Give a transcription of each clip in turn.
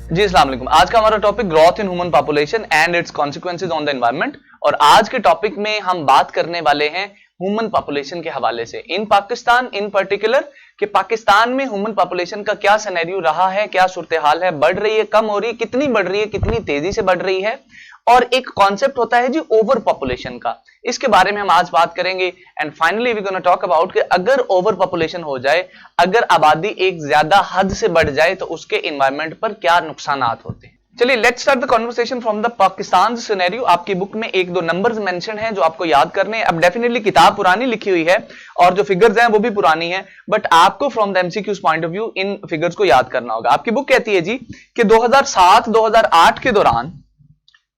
जी अस्सलाम वालेकुम। आज का हमारा topic growth in human population and it's consequences on the environment. और आज के टॉपिक में हम बात करने वाले हैं ह्यूमन पॉपुलेशन के हवाले से इन पाकिस्तान इन पर्टिकुलर कि पाकिस्तान में ह्यूमन पॉपुलेशन का क्या सिनेरियो रहा है, क्या सूरत हाल है, बढ़ रही है, कम हो रही है, कितनी बढ़ रही है, कितनी तेजी से बढ़ रही है। और एक कॉन्सेप्ट होता है जी ओवर पॉपुलेशन का, इसके बारे में हम आज बात करेंगे। And finally we gonna talk about कि अगर ओवर पॉपुलेशन हो जाए, अगर आबादी एक ज्यादा हद से बढ़ जाए तो उसके एनवायरनमेंट पर क्या नुकसानात होते हैं। चलिए let's start the conversation from the Pakistan scenario. आपकी बुक में एक दो नंबर्स मेंशन हैं जो आपको याद करने हैं। अब डेफिनेटली किताब पुरानी लिखी हुई है और जो फिगर्स हैं वो भी पुरानी है, बट आपको from the MCQs point of view in figures को याद करना होगा। आपकी बुक कहती है जी कि 2007-2008 के दौरान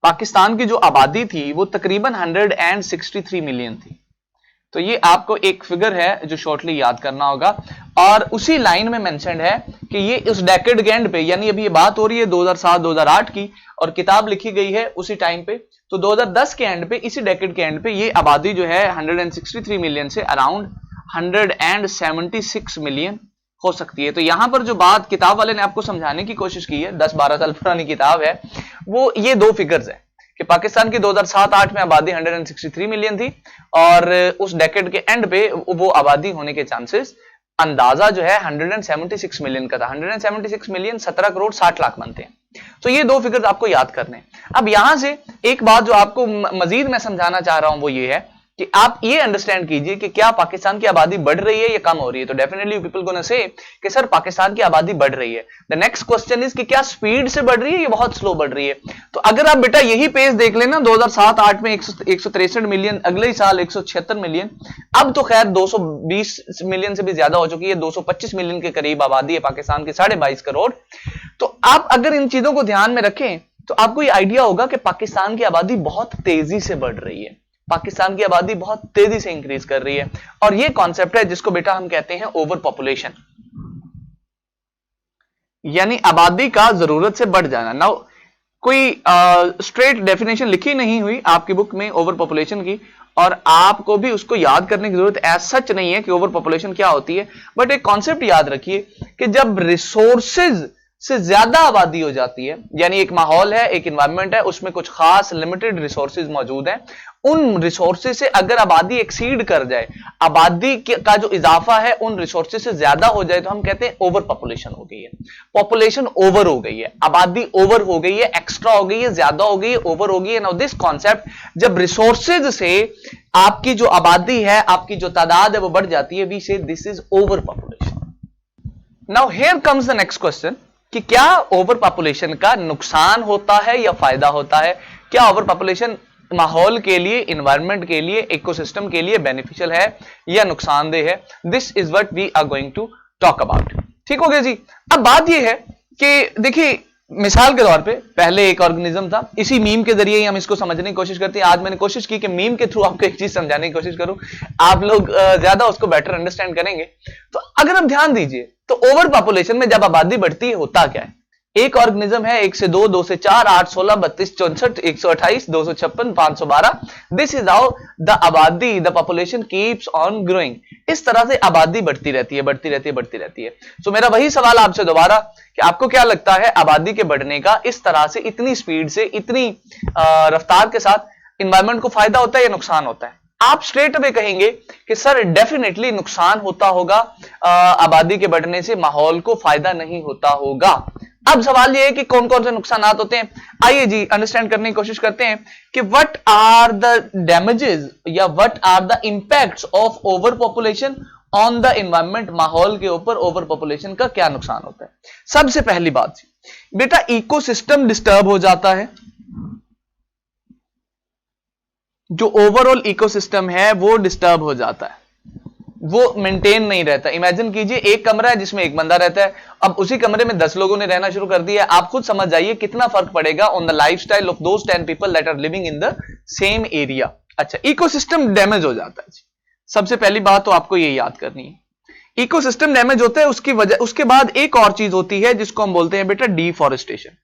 पाकिस्तान की जो आबादी थी वो तकरीबन 163 मिलियन थी। तो ये आपको एक फिगर है जो शॉर्टली याद करना होगा। और उसी लाइन में मेंशन्ड है कि ये उस डेकेड के एंड पे, यानी अभी ये बात हो रही है 2007-2008 की और किताब लिखी गई है उसी टाइम पे, तो 2010 के एंड पे, इसी डेकेड के एंड पे ये आबादी जो है 163 मिलियन से अराउंड 176 मिलियन हो सकती है। तो यहां पर जो बात किताब वाले ने आपको समझाने की कोशिश की है, 10-12 साल पुरानी किताब है, वो ये दो फिगर्स है कि पाकिस्तान की 2007-8 में आबादी 163 मिलियन थी और उस डेकेड के एंड पे वो आबादी होने के चांसेस अंदाजा जो है 176 मिलियन का था। 176 मिलियन 17 करोड़ 60 लाख बनते हैं। तो ये दो फिगर्स आपको याद करने हैं। अब यहां से एक बात जो आपको मजीद मैं समझाना चाह रहा हूं वो ये है कि आप ये अंडरस्टैंड कीजिए कि क्या पाकिस्तान की आबादी बढ़ रही है या कम हो रही है। तो डेफिनेटली पीपल गोना से कि सर पाकिस्तान की आबादी बढ़ रही है। द नेक्स्ट क्वेश्चन इज कि क्या स्पीड से बढ़ रही है या बहुत स्लो बढ़ रही है। तो अगर आप बेटा यही पेस देख लेना, 2007-8 में 163 मिलियन, अगले ही साल 176 मिलियन, अब तो खैर 220 मिलियन से भी ज्यादा हो चुकी है, 225 मिलियन के करीब आबादी है पाकिस्तान की, 22.5 करोड़। तो आप अगर इन चीजों को ध्यान में रखें तो आपको ये आइडिया होगा कि पाकिस्तान की आबादी बहुत तेजी से बढ़ रही है, पाकिस्तान की आबादी बहुत तेजी से इंक्रीज कर रही है। और ये कॉन्सेप्ट है जिसको बेटा हम कहते हैं ओवर पॉपुलेशन, यानी आबादी का जरूरत से बढ़ जाना। नाउ कोई स्ट्रेट डेफिनेशन लिखी नहीं हुई आपकी बुक में ओवर पॉपुलेशन की, और आपको भी उसको याद करने की जरूरत एज सच नहीं है कि ओवर पॉपुलेशन क्या होती है, बट एक कॉन्सेप्ट याद रखिए कि जब रिसोर्सेज से ज्यादा आबादी हो जाती है, यानी एक माहौल है, एक एनवायरनमेंट है, उसमें कुछ खास लिमिटेड रिसोर्सेज मौजूद हैं, उन रिसोर्सेज से अगर आबादी एक्सीड कर जाए, आबादी का जो इजाफा है उन रिसोर्सेज से ज्यादा हो जाए, तो हम कहते हैं ओवर पॉपुलेशन हो गई है, पॉपुलेशन ओवर हो गई है, आबादी ओवर हो गई है, एक्स्ट्रा हो गई है, ज्यादा हो गई है, ओवर हो गई है। नाउ दिस कॉन्सेप्ट, जब रिसोर्सेज से आपकी जो आबादी है, आपकी जो तादाद है वो बढ़ जाती है, वी से this is over population. Now here comes the next question कि क्या ओवर पॉपुलेशन का नुकसान होता है या फायदा होता है। क्या ओवर पॉपुलेशन माहौल के लिए, एनवायरनमेंट के लिए, इकोसिस्टम के लिए बेनिफिशियल है या नुकसानदेह है। This is what we are going to talk about. ठीक हो गया जी। अब बात यह है कि देखिए, मिसाल के तौर पे पहले एक ऑर्गेनिज्म था, इसी मीम के जरिए ही हम इसको समझने की कोशिश करते हैं। आज मैंने कोशिश की कि मीम के थ्रू आपको एक चीज समझाने की कोशिश करूं, आप लोग ज्यादा उसको बेटर अंडरस्टैंड करेंगे। तो अगर आप ध्यान दीजिए तो ओवर पॉपुलेशन में जब आबादी बढ़ती है होता क्या है, एक ऑर्गेनिज्म है 1 से 2, 2 से 4, 8, 16, 32, 64, 128, 256, 512। दिस इज हाउ द आबादी, the population keeps on growing. इस तरह से आबादी बढ़ती रहती है, बढ़ती रहती है, बढ़ती रहती है। सो मेरा वही सवाल आपसे दोबारा कि आपको क्या लगता है आबादी के बढ़ने का इस तरह से, इतनी स्पीड से, इतनी रफ्तार के साथ एनवायरनमेंट को फायदा होता है या नुकसान होता है। आप स्ट्रेट अवे कहेंगे कि सर डेफिनेटली नुकसान होता होगा, आबादी के बढ़ने से माहौल को फायदा नहीं होता होगा। अब सवाल यह है कि कौन कौन से नुकसान होते हैं। आइए जी अंडरस्टैंड करने की कोशिश करते हैं कि व्हाट आर द डैमेजेस या what are the impacts of over population on the environment. माहौल के ऊपर ओवर पॉपुलेशन का क्या नुकसान होता है। सबसे पहली बात बेटा, इकोसिस्टम डिस्टर्ब हो जाता है। जो ओवरऑल इकोसिस्टम है वो डिस्टर्ब हो जाता है, वो मेंटेन नहीं रहता। इमेजिन कीजिए एक कमरा है जिसमें एक बंदा रहता है, अब उसी कमरे में 10 लोगों ने रहना शुरू कर दिया। आप खुद समझ जाइए कितना फर्क पड़ेगा on the lifestyle of those 10 people that are living in the same area. अच्छा, इकोसिस्टम डैमेज हो जाता है। सबसे पहली बात तो आपको ये याद करनी है, इकोसिस्टम डैमेज होता है, उसकी वजह, उसके बाद एक और चीज होती है जिसको हम बोलते हैं बेटा डिफॉरेस्टेशन।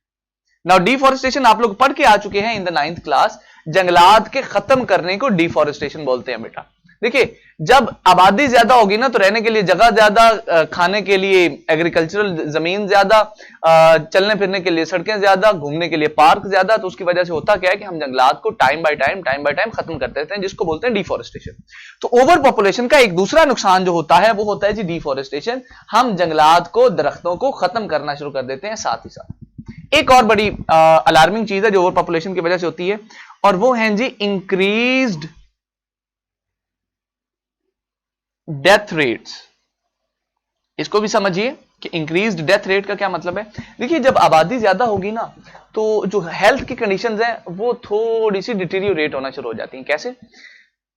नाउ डिफॉरेस्टेशन आप लोग पढ़ के आ चुके हैं इन द 9th क्लास, जंगलात के खत्म करने को डिफॉरेस्टेशन बोलते हैं बेटा। देखिए जब आबादी ज्यादा होगी ना तो रहने के लिए जगह ज्यादा, खाने के लिए एग्रीकल्चरल जमीन ज्यादा, चलने फिरने के लिए सड़कें ज्यादा, घूमने के लिए पार्क ज्यादा। तो उसकी वजह से होता क्या है कि हम जंगलात को टाइम बाय टाइम खत्म करते रहते हैं, जिसको बोलते हैं डिफॉरेस्टेशन। तो ओवर पॉपुलेशन का एक दूसरा नुकसान जो होता है वो होता है जी डिफॉरेस्टेशन। हम जंगलात को, दरख्तों को खत्म करना शुरू कर देते हैं। साथ ही साथ एक और बड़ी अलार्मिंग चीज है जो ओवर पॉपुलेशन की वजह से होती है, और वो है जी इंक्रीज्ड डेथ रेट्स। इसको भी समझिए कि इंक्रीज्ड डेथ रेट का क्या मतलब है। देखिए जब आबादी ज्यादा होगी ना तो जो हेल्थ की कंडीशंस हैं वो थोड़ी सी डिटीरियोरेट होना शुरू हो जाती हैं। कैसे?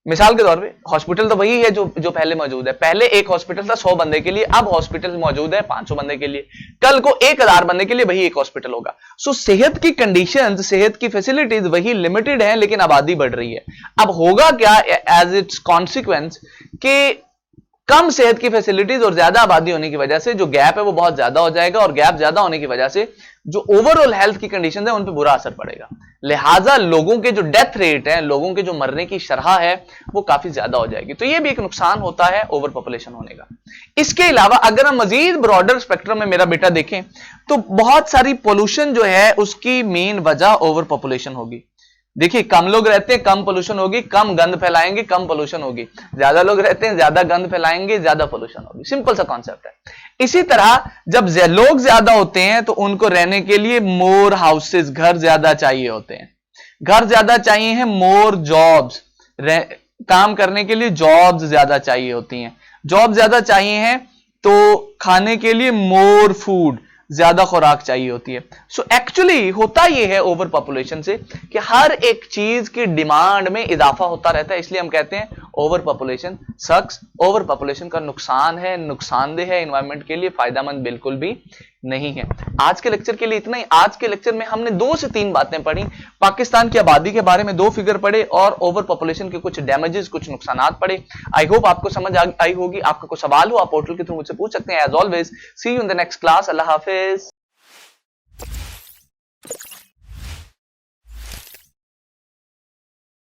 मिसाल के तौर पे हॉस्पिटल तो वही है जो पहले मौजूद है। पहले एक हॉस्पिटल था 100 बंदे के लिए, अब हॉस्पिटल मौजूद है 500 बंदे के लिए, कल को 1000 बंदे के लिए वही एक हॉस्पिटल होगा। सो सेहत की कंडीशंस, सेहत की फैसिलिटीज वही लिमिटेड है, लेकिन आबादी बढ़ रही है। अब होगा क्या एज इट्स कॉन्सिक्वेंस कि कम सेहत की फैसिलिटीज और ज्यादा आबादी होने की वजह से जो गैप है वो बहुत ज्यादा हो जाएगा, और गैप ज्यादा होने की वजह से जो ओवरऑल हेल्थ की कंडीशन है उन पर बुरा असर पड़ेगा। लिहाजा लोगों के जो डेथ रेट है, लोगों के जो मरने की शरह है वो काफी ज्यादा हो जाएगी। तो ये भी एक नुकसान होता है ओवर पॉपुलेशन होने का। इसके अलावा अगर हम मजीद ब्रॉडर स्पेक्ट्रम में मेरा बेटा देखें तो बहुत सारी पोल्यूशन जो है उसकी मेन वजह ओवर पॉपुलेशन होगी। देखिए कम लोग रहते हैं, कम पोल्यूशन होगी, कम गंद फैलाएंगे, कम पोल्यूशन होगी। ज्यादा लोग रहते हैं, ज्यादा गंद फैलाएंगे, ज्यादा पोल्यूशन होगी। सिंपल सा कॉन्सेप्ट है। इसी तरह जब लोग ज्यादा होते हैं तो उनको रहने के लिए मोर हाउसेस, घर ज्यादा चाहिए होते हैं। घर ज्यादा चाहिए हैं, मोर जॉब्स, काम करने के लिए जॉब्स ज्यादा चाहिए होती हैं। जॉब ज्यादा चाहिए हैं तो खाने के लिए मोर फूड, ज्यादा खुराक चाहिए होती है। सो एक्चुअली होता यह है ओवर पॉपुलेशन से कि हर एक चीज की डिमांड में इजाफा होता रहता है। इसलिए हम कहते हैं ओवर पॉपुलेशन सक्स। ओवर पॉपुलेशन का नुकसान है, नुकसानदेह है, एनवायरनमेंट के लिए फायदेमंद बिल्कुल भी नहीं है। आज के लेक्चर के लिए इतना ही। आज के लेक्चर में हमने 2 से 3 बातें पढ़ी। पाकिस्तान की आबादी के बारे में 2 फिगर पढ़े और ओवर पॉपुलेशन के कुछ डैमेजेस, कुछ नुकसानात पढ़े। आई होप आपको समझ आई होगी। आपका कोई सवाल हो आप पोर्टल के थ्रू मुझसे पूछ सकते हैं। As always see you in the next class. अल्लाह हाफिज।